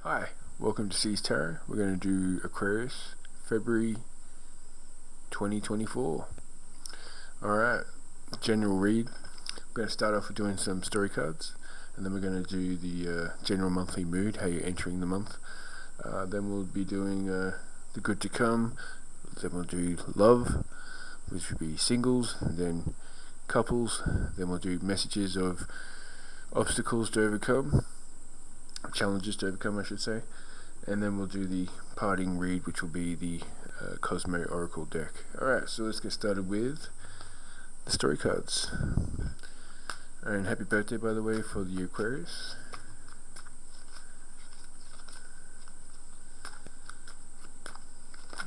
Hi, welcome to C's Tarot. We're going to do Aquarius, February 2024. Alright, general read. We're going to start off with doing some story cards, and then we're going to do the general monthly mood, how you're entering the month. Then we'll be doing the good to come. Then we'll do love, which would be singles, and then couples. Then we'll do messages of obstacles to overcome. Challenges to overcome, I should say. And then we'll do the parting read, which will be the Cosmo Oracle deck. Alright, so let's get started with the story cards. And happy birthday, by the way, for the Aquarius.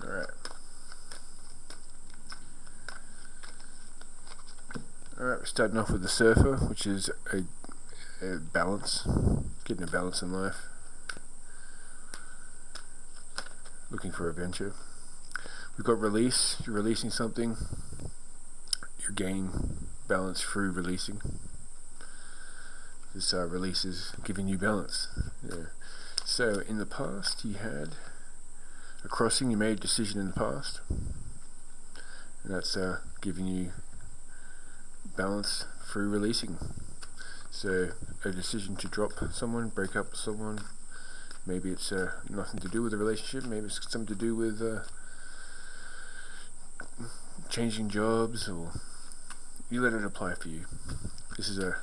Alright, we're starting off with the Surfer, which is a balance, getting a balance in life, looking for adventure. We've got release, you're releasing something, you're gaining balance through releasing. This release is giving you balance. Yeah. So in the past you had a crossing, you made a decision in the past, and that's giving you balance through releasing. So a decision to drop someone, break up with someone, maybe it's nothing to do with the relationship, maybe it's something to do with changing jobs, or you let it apply for you. This is a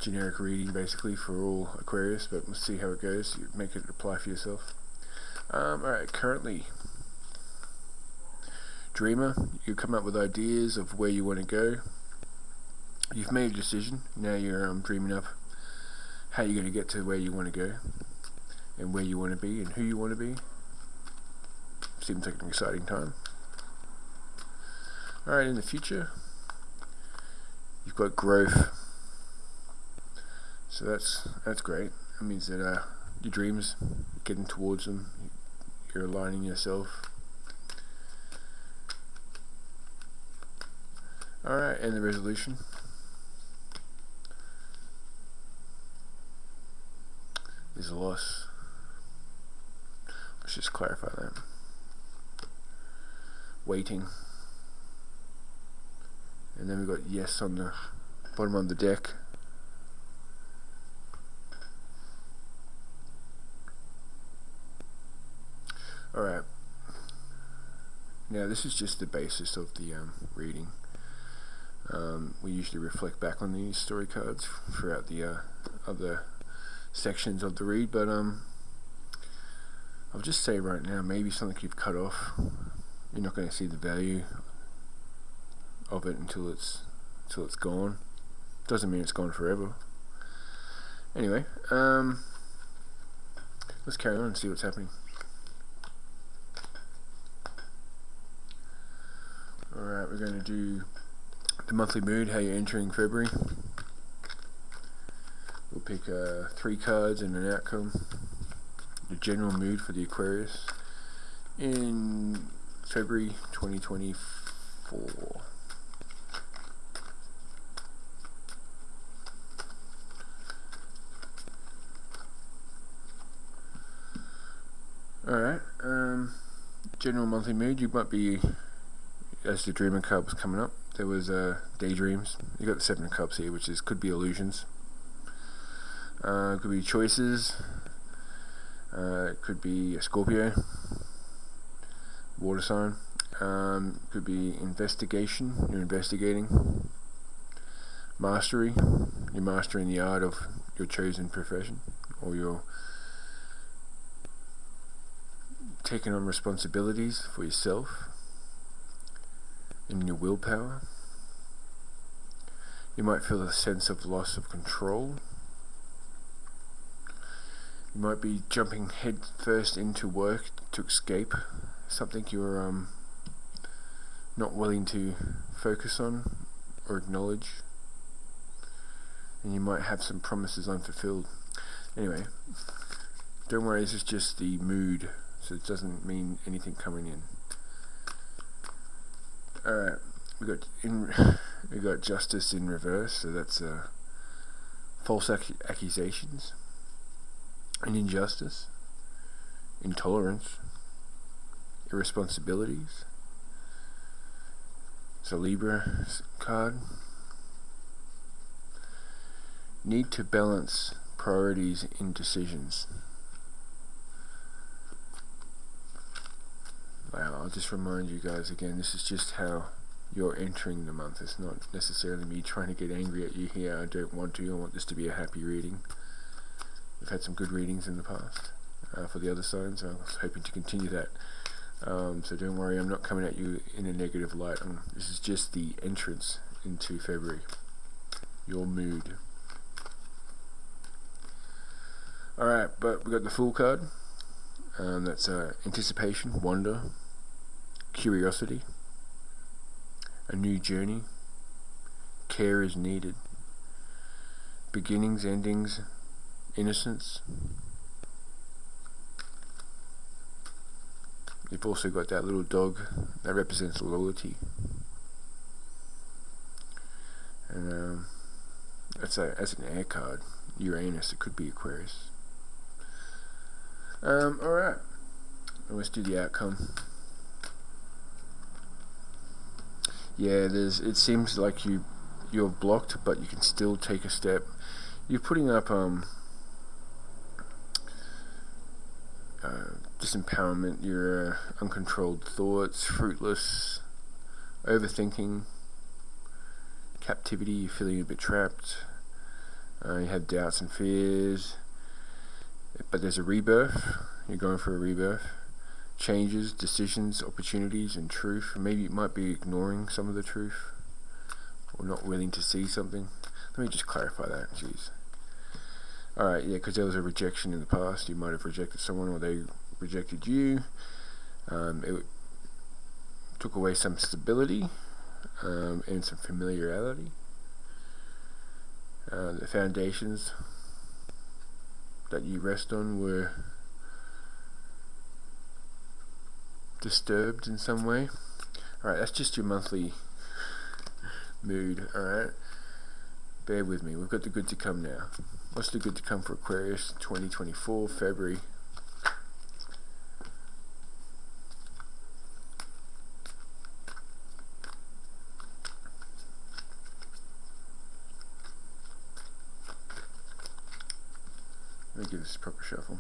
generic reading basically for all Aquarius, but we'll see how it goes. You make it apply for yourself. Alright, currently dreamer, you come up with ideas of where you want to go. You've made a decision, now you're dreaming up how you're going to get to where you want to go, and where you want to be, and who you want to be. Seems like an exciting time. Alright, in the future, you've got growth. So that's great. That means that your dreams, getting towards them, you're aligning yourself. Alright, and the resolution. Is a loss. Let's just clarify that. Waiting. And then we've got yes on the bottom of the deck. Alright. Now this is just the basis of the reading. We usually reflect back on these story cards throughout the other sections of the read, but I'll just say right now, maybe something you've cut off, you're not going to see the value of it until it's gone. Doesn't mean it's gone forever. Anyway, let's carry on and see what's happening. Alright, we're going to do the monthly mood, how you're entering February. We'll pick 3 cards and an outcome. The general mood for the Aquarius in February 2024. Alright, general monthly mood, you might be, as the Dreamer card was coming up, there was daydreams. You got the 7 of Cups here, which could be illusions. Could be choices. It could be a Scorpio, water sign. Could be investigation. You're investigating. Mastery. You're mastering the art of your chosen profession, or you're taking on responsibilities for yourself and your willpower. You might feel a sense of loss of control. You might be jumping head first into work to escape something you're not willing to focus on or acknowledge, and you might have some promises unfulfilled. Anyway, don't worry, this is just the mood, so it doesn't mean anything coming in. Alright, we got justice in reverse, so that's false accusations. and injustice, intolerance, irresponsibilities. It's a Libra card. Need to balance priorities in decisions. Wow, I'll just remind you guys again, this is just how you're entering the month. It's not necessarily me trying to get angry at you here. I don't want to. I want this to be a happy reading. We've had some good readings in the past for the other signs. I was hoping to continue that. So don't worry, I'm not coming at you in a negative light. This is just the entrance into February. Your mood. Alright, but we got the Fool card. That's anticipation, wonder, curiosity, a new journey, care is needed, beginnings, endings, innocence. You've also got that little dog that represents loyalty, and that's an air card. Uranus. It could be Aquarius. Alright, let's do the outcome. Yeah, it seems like you're blocked, but you can still take a step. You're putting up disempowerment, your uncontrolled thoughts, fruitless, overthinking, captivity, you're feeling a bit trapped, you have doubts and fears. But there's a rebirth. You're going for a rebirth. Changes, decisions, opportunities, and truth. Maybe you might be ignoring some of the truth, or not willing to see something. Let me just clarify that. Jeez. Alright, yeah, because there was a rejection in the past. You might have rejected someone, or they rejected you. It took away some stability and some familiarity. The foundations that you rest on were disturbed in some way. Alright, that's just your monthly mood. Alright, bear with me. We've got the good to come now. What's the good to come for Aquarius 2024 February? Let me give this a proper shuffle.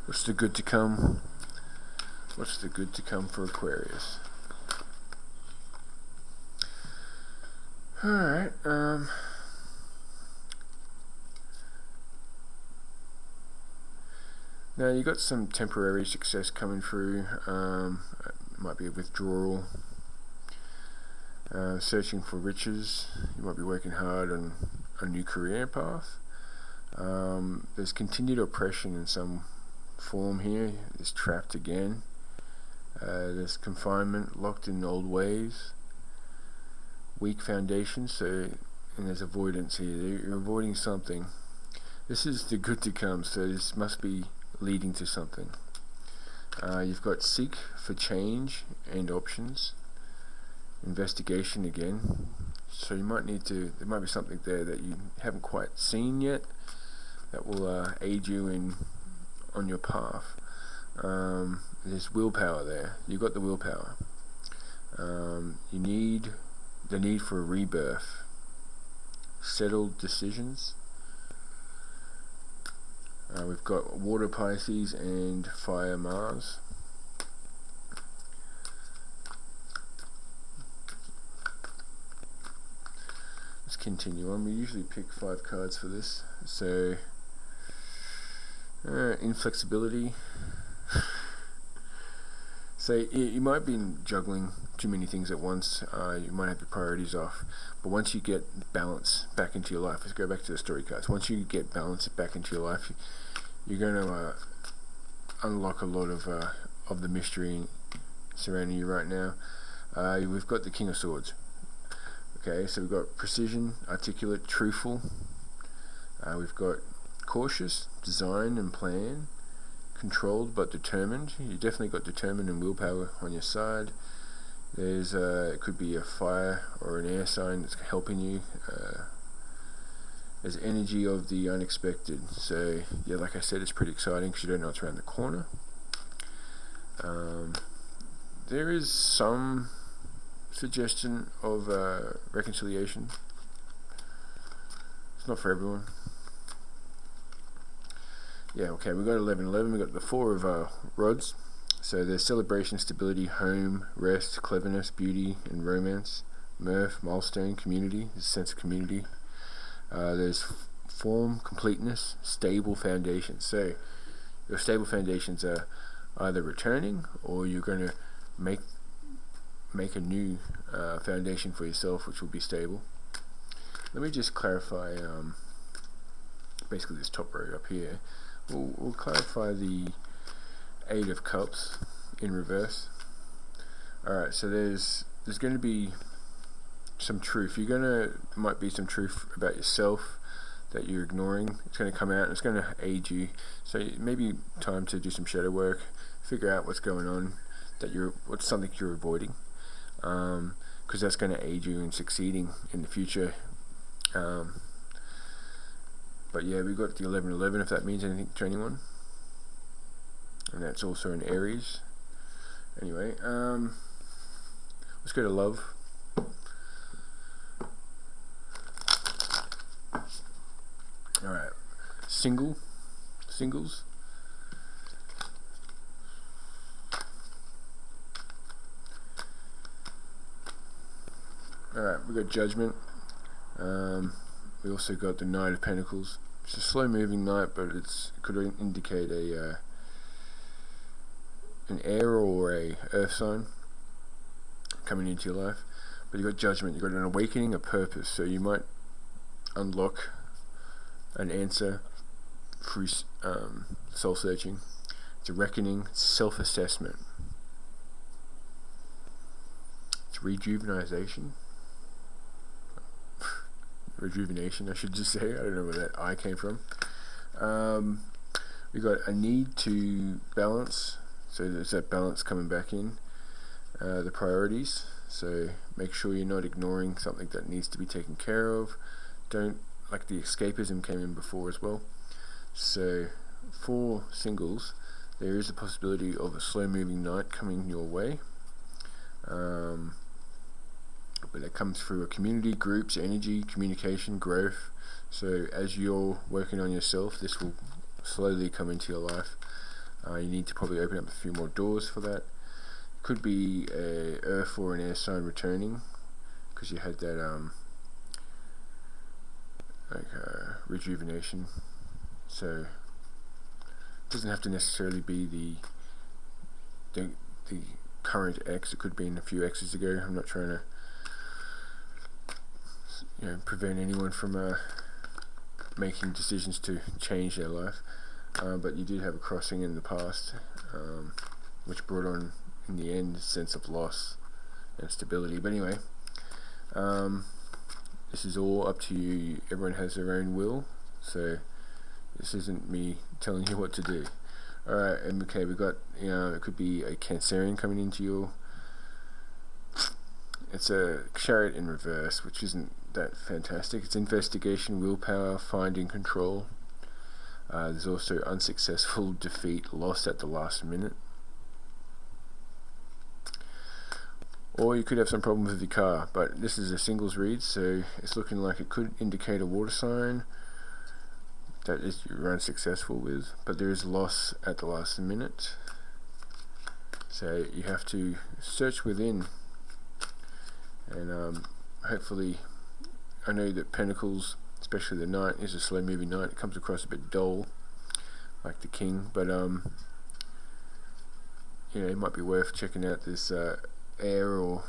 What's the good to come? What's the good to come for Aquarius? Alright, now you got some temporary success coming through. It might be a withdrawal. Searching for riches. You might be working hard on a new career path. There's continued oppression in some form here. There's trapped again. There's confinement, locked in old ways. Weak foundations, and there's avoidance here. You're avoiding something. This is the good to come, so this must be leading to something. You've got seek for change and options. Investigation again, so you might need to, there might be something there that you haven't quite seen yet that will aid you on your path. There's willpower there. You've got the willpower. You need the need for a rebirth, settled decisions. We've got water Pisces and fire Mars. Let's continue on. We usually pick 5 cards for this. So, inflexibility. So you might be juggling too many things at once. You might have your priorities off. But once you get balance back into your life, let's go back to the story cards. Once you get balance back into your life, you're going to unlock a lot of the mystery surrounding you right now. We've got the King of Swords. Okay, so we've got precision, articulate, truthful. We've got cautious, design and plan. Controlled but determined. You definitely got determined and willpower on your side. There's it could be a fire or an air sign that's helping you. There's energy of the unexpected. So yeah, like I said, it's pretty exciting because you don't know what's around the corner. There is some suggestion of reconciliation. It's not for everyone. Yeah, okay, we got 11-11. We got the 4 of rods. So there's celebration, stability, home, rest, cleverness, beauty, and romance. Mirth, milestone, community, a sense of community. There's form, completeness, stable foundations. So your stable foundations are either returning or you're going to make a new foundation for yourself, which will be stable. Let me just clarify basically this top row up here. We'll clarify the 8 of Cups in reverse. Alright, so there's going to be some truth. Might be some truth about yourself that you're ignoring. It's going to come out and it's going to aid you. So maybe time to do some shadow work, figure out what's going on, what's something you're avoiding, because that's going to aid you in succeeding in the future. But yeah, we've got the 11-11, if that means anything to anyone. And that's also in Aries. Anyway, let's go to love. Alright, singles. Alright, we got Judgment. We also got the Knight of Pentacles. It's a slow moving knight, but it could indicate an air or a earth sign coming into your life. But you got Judgment, you got an awakening, a purpose. So you might unlock an answer through soul searching. It's a reckoning, self-assessment. It's rejuvenation, I should just say. I don't know where that I came from. We got a need to balance, so there's that balance coming back in. The priorities, so make sure you're not ignoring something that needs to be taken care of. Don't, like the escapism came in before as well. So for singles, there is a possibility of a slow moving night coming your way. But that comes through a community, groups, energy, communication, growth. So as you're working on yourself, this will slowly come into your life. You need to probably open up a few more doors for that. Could be a earth or an air sign returning, because you had that rejuvenation. So it doesn't have to necessarily be the current ex. It could be in a few exes ago. I'm not trying to prevent anyone from making decisions to change their life, but you did have a crossing in the past, which brought on in the end a sense of loss and stability. But anyway, this is all up to you. Everyone has their own will, so this isn't me telling you what to do. Alright, and okay, we got it could be a Cancerian coming into your. It's a Chariot in reverse, which isn't that fantastic. It's investigation, willpower, finding control. There's also unsuccessful defeat, lost at the last minute. Or you could have some problems with your car, but this is a singles read, so it's looking like it could indicate a water sign that is you're unsuccessful with, but there is loss at the last minute. So you have to search within, and hopefully, I know that Pentacles, especially the Knight, is a slow moving Knight. It comes across a bit dull, like the King, but it might be worth checking out this air or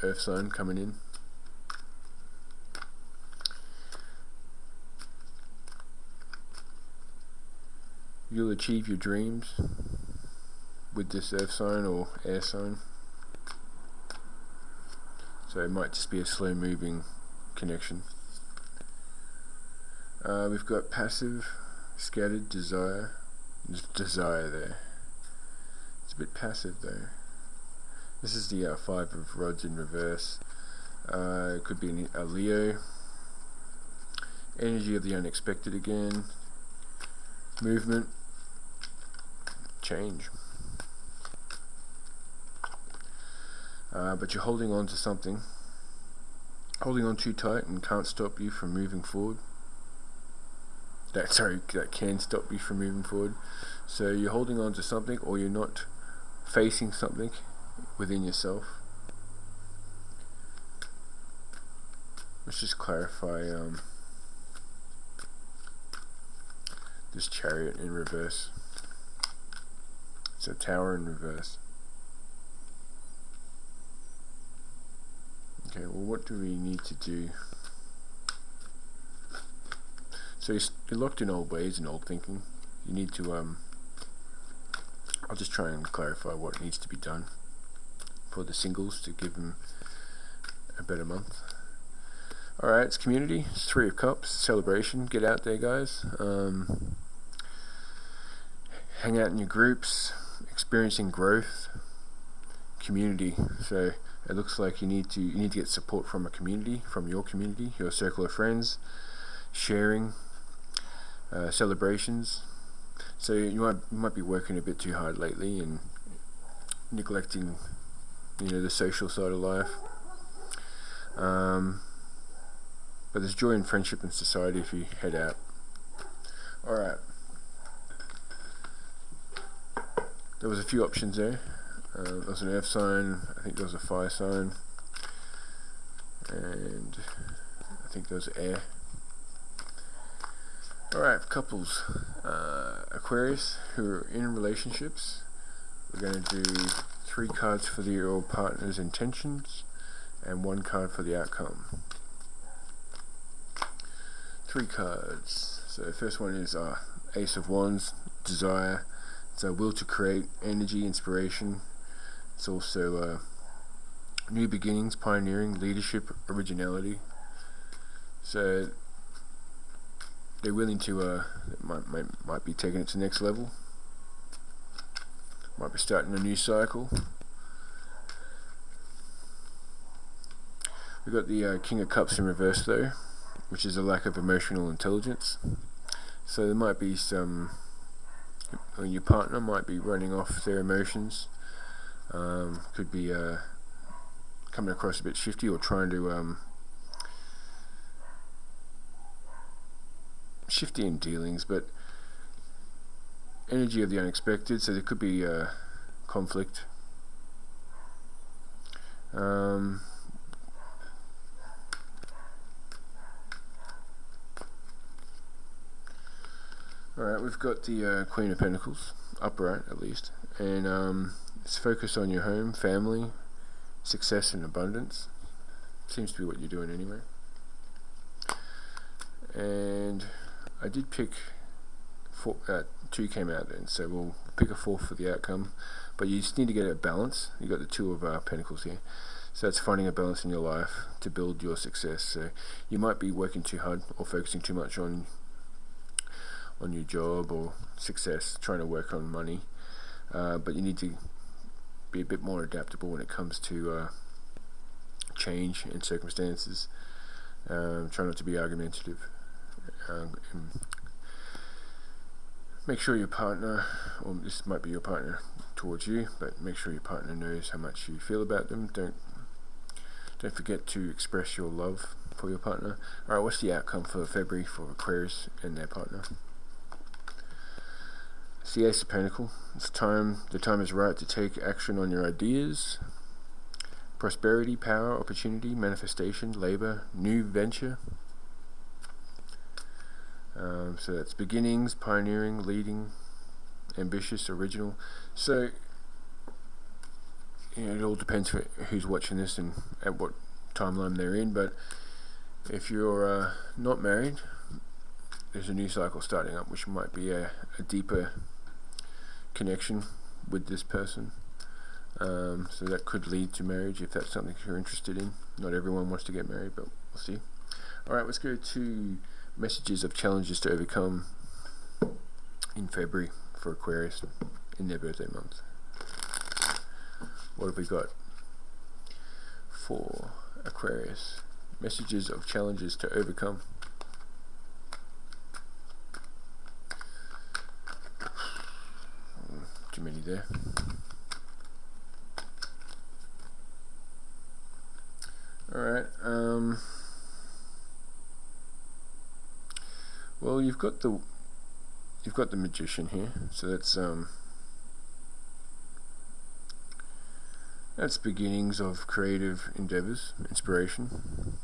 earth sign coming in. You'll achieve your dreams with this earth sign or air sign. So it might just be a slow moving connection. We've got passive, scattered, desire. There's desire there. It's a bit passive though. This is the Five of Rods in reverse. It could be a Leo. Energy of the unexpected again. Movement. Change. But you're holding on to something. Holding on too tight and can't stop you from moving forward. That can stop you from moving forward. So you're holding on to something, or you're not facing something within yourself. Let's just clarify this Chariot in reverse. It's a Tower in reverse. Okay, well, what do we need to do? So you're locked in old ways and old thinking. You need to I'll just try and clarify what needs to be done for the singles to give them a better month. Alright, it's community. It's Three of Cups. Celebration. Get out there, guys. Hang out in your groups. Experiencing growth. Community. So it looks like you need to get support from a community, from your community, your circle of friends. Sharing. Celebrations. So you might be working a bit too hard lately and neglecting, the social side of life. But there's joy in friendship and society if you head out. Alright. There was a few options there. There was an earth sign, I think there was a fire sign, and I think there was air. Alright, couples. Aquarius who are in relationships. We're going to do 3 cards for your partner's intentions and 1 card for the outcome. 3 cards. So the first one is Ace of Wands, desire. It's a will to create, energy, inspiration. It's also new beginnings, pioneering, leadership, originality. So they're willing to might be taking it to the next level. Might be starting a new cycle. We've got the King of Cups in reverse though, which is a lack of emotional intelligence. So there might be your partner might be running off their emotions. Could be coming across a bit shifty, or trying to shifty in dealings, but energy of the unexpected, so there could be conflict. Alright, we've got the Queen of Pentacles, upright at least, and it's focused on your home, family, success and abundance. Seems to be what you're doing anyway. And I did pick 4, 2 came out then, so we'll pick a 4th for the outcome. But you just need to get a balance. You got the 2 of Pentacles here, so that's finding a balance in your life to build your success. So you might be working too hard or focusing too much on your job or success, trying to work on money, but you need to be a bit more adaptable when it comes to change in circumstances. Try not to be argumentative. Make sure your partner, or this might be your partner towards you, but make sure your partner knows how much you feel about them. Don't forget to express your love for your partner. Alright, what's the outcome for February for Aquarius and their partner? It's the Ace of Pentacles. The time is right to take action on your ideas. Prosperity, power, opportunity, manifestation, labor, new venture. So that's beginnings, pioneering, leading, ambitious, original. So it all depends who's watching this and at what timeline they're in. But if you're not married, there's a new cycle starting up, which might be a deeper connection with this person. So that could lead to marriage if that's something you're interested in. Not everyone wants to get married, but we'll see. Alright, let's go to messages of challenges to overcome in February for Aquarius in their birthday month. What have we got? for Aquarius. Messages of challenges to overcome. Too many there. Alright, well, you've got the Magician here, so that's beginnings of creative endeavors, inspiration.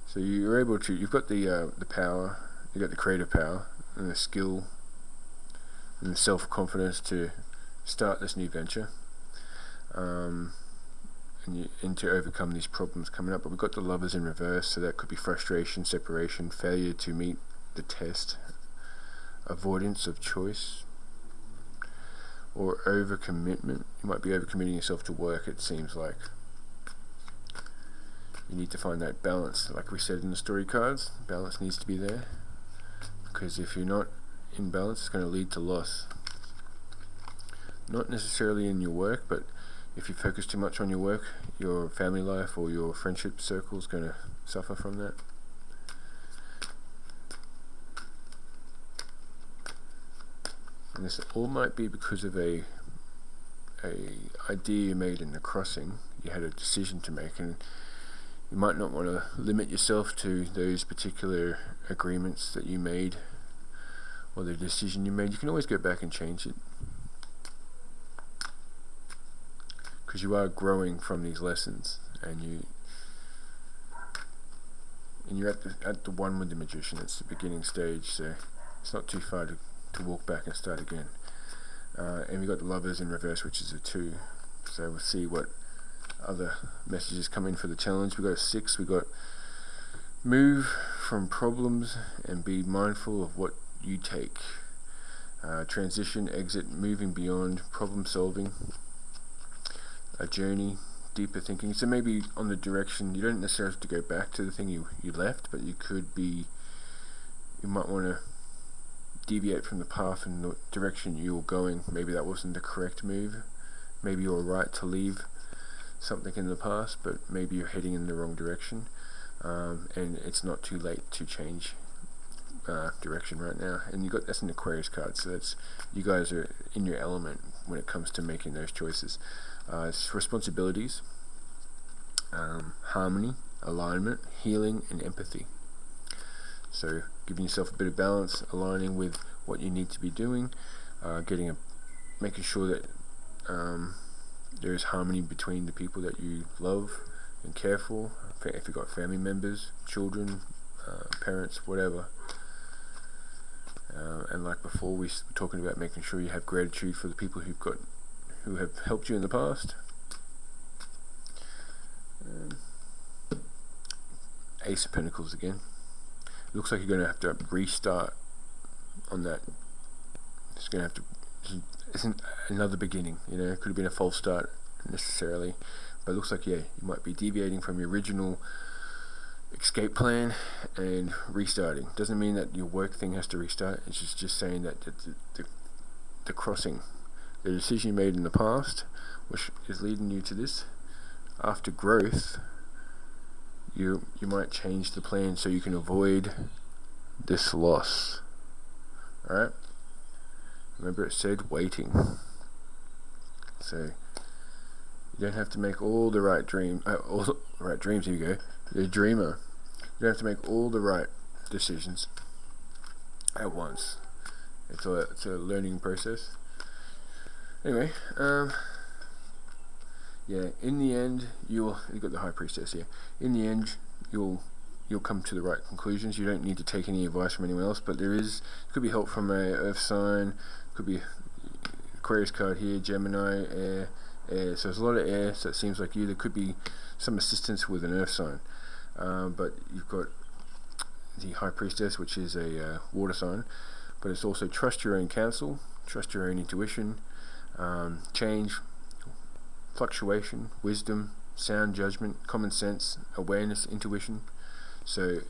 So you're able to, you've got the power, you've got the creative power and the skill and the self-confidence to start this new venture, and to overcome these problems coming up. But we've got the Lovers in reverse, so that could be frustration, separation, failure to meet the test, avoidance of choice, or overcommitment. You might be overcommitting yourself to work, it seems like. You need to find that balance. Like we said in the story cards, balance needs to be there, because if you're not in balance, it's going to lead to loss. Not necessarily in your work, but if you focus too much on your work, your family life or your friendship circle is going to suffer from that. And this all might be because of a idea you made in the crossing. You had a decision to make, and you might not want to limit yourself to those particular agreements that you made or the decision you made. You can always go back and change it, because you are growing from these lessons, and you're at the one with the Magician. It's the beginning stage, so it's not too far to walk back and start again. And we've got the Lovers in reverse, which is a 2. So we'll see what other messages come in for the challenge. We've got a 6. We've got move from problems and be mindful of what you take. Transition, exit, moving beyond, problem solving, a journey, deeper thinking. So maybe on the direction, you don't necessarily have to go back to the thing you left, but you might want to deviate from the path and the direction you were going. Maybe that wasn't the correct move. Maybe you were right to leave something in the past, but maybe you're heading in the wrong direction, and it's not too late to change direction right now. And that's an Aquarius card, so that's, you guys are in your element when it comes to making those choices. It's responsibilities, harmony, alignment, healing, and empathy. So giving yourself a bit of balance, aligning with what you need to be doing, making sure that there is harmony between the people that you love and care for. If you've got family members, children, parents, whatever. And like before, we were talking about making sure you have gratitude for the people who have helped you in the past. Ace of Pentacles again. Looks like you're going to have to restart on that. It's another beginning, it could have been a false start necessarily, but it looks like, you might be deviating from your original escape plan and restarting. Doesn't mean that your work thing has to restart. It's just saying that the crossing, the decision you made in the past, which is leading you to this, after growth, you might change the plan so you can avoid this loss. Alright? Remember, it said waiting. So you don't have to make all the right dreams. Here you go. You're a dreamer. You don't have to make all the right decisions at once. It's a learning process. Anyway, in the end, you've got the High Priestess here. In the end, you'll come to the right conclusions. You don't need to take any advice from anyone else, but could be help from a Earth sign, could be Aquarius card here, Gemini, air. So there's a lot of air, so it seems like there could be some assistance with an Earth sign. But you've got the High Priestess, which is a water sign, but it's also trust your own counsel, trust your own intuition, change, fluctuation, wisdom, sound judgment, common sense, awareness, intuition. So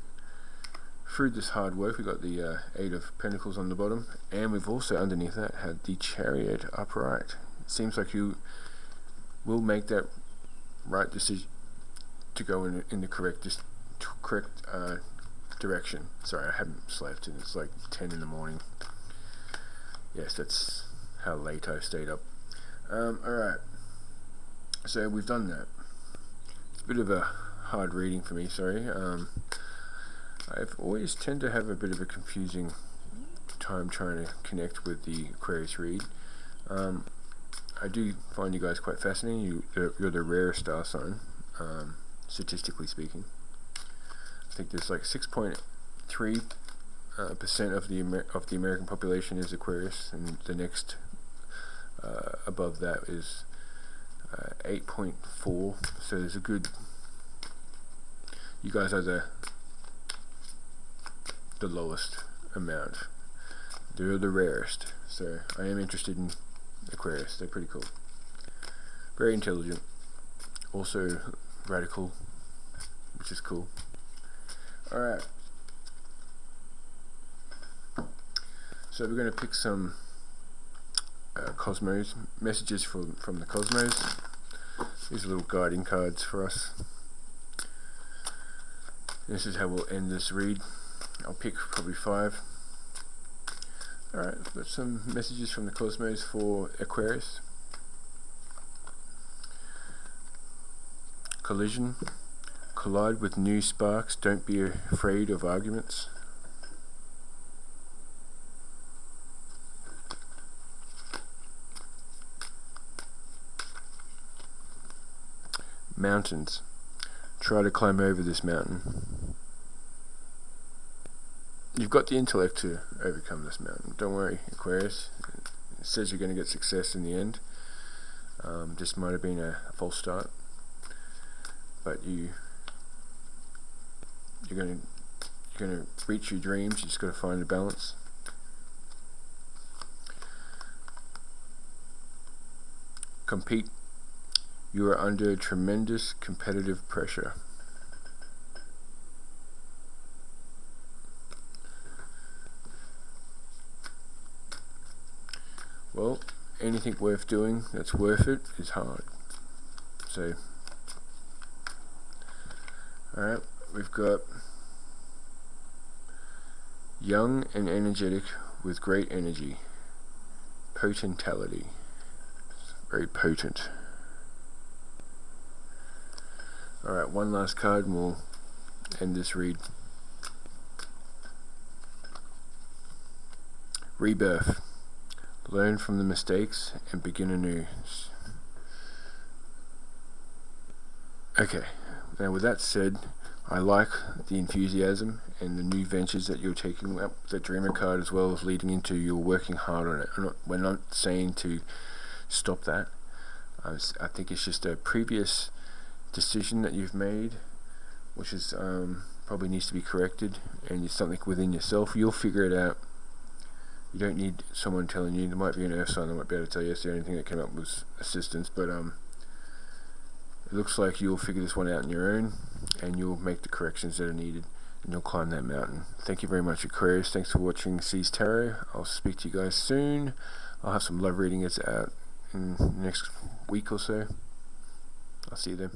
through this hard work, we've got the 8 of Pentacles on the bottom, and we've also underneath that had the Chariot upright. It seems like you will make that right decision. to go in the correct direction. Sorry, I haven't slept and it's like 10 in the morning. Yes, that's how late I stayed up. Alright, so we've done that. It's a bit of a hard reading for me, sorry. I've always tend to have a bit of a confusing time trying to connect with the Aquarius read. I do find you guys quite fascinating. You're the rarest star sign, statistically speaking. I think there's like 6.3% of the American population is Aquarius, and the next above that is 8.4. So there's a good. You guys are the lowest amount. They're the rarest. So I am interested in Aquarius. They're pretty cool. Very intelligent. Also radical, which is cool. Alright. So we're going to pick some Cosmos, messages from the Cosmos. These are little guiding cards for us. This is how we'll end this read. I'll pick probably 5. Alright, I've got some messages from the Cosmos for Aquarius. Collision. Collide with new sparks. Don't be afraid of arguments. Mountains. Try to climb over this mountain. You've got the intellect to overcome this mountain. Don't worry, Aquarius. It says you're going to get success in the end. Just might have been a false start, but you're going to reach your dreams. You just got to find a balance. Compete. You are under tremendous competitive pressure. Well, anything worth doing that's worth it is hard. So, alright, we've got young and energetic with great energy. Potentality. Very potent. Alright, one last card and we'll end this read. Rebirth. Learn from the mistakes and begin anew. Okay, now with that said, I like the enthusiasm and the new ventures that you're taking up. The Dreamer card as well as leading into you're working hard on it. We're not saying to stop that. I think it's just a previous decision that you've made, which is probably needs to be corrected, and it's something within yourself. You'll figure it out. You don't need someone telling you. There might be an earth sign that might be able to tell you. That's the only thing that came up was assistance, but it looks like you'll figure this one out on your own, and you'll make the corrections that are needed, and you'll climb that mountain. Thank you very much, Aquarius. Thanks for watching C's Tarot. I'll speak to you guys soon. I'll have some love readings out in the next week or so. I'll see you then.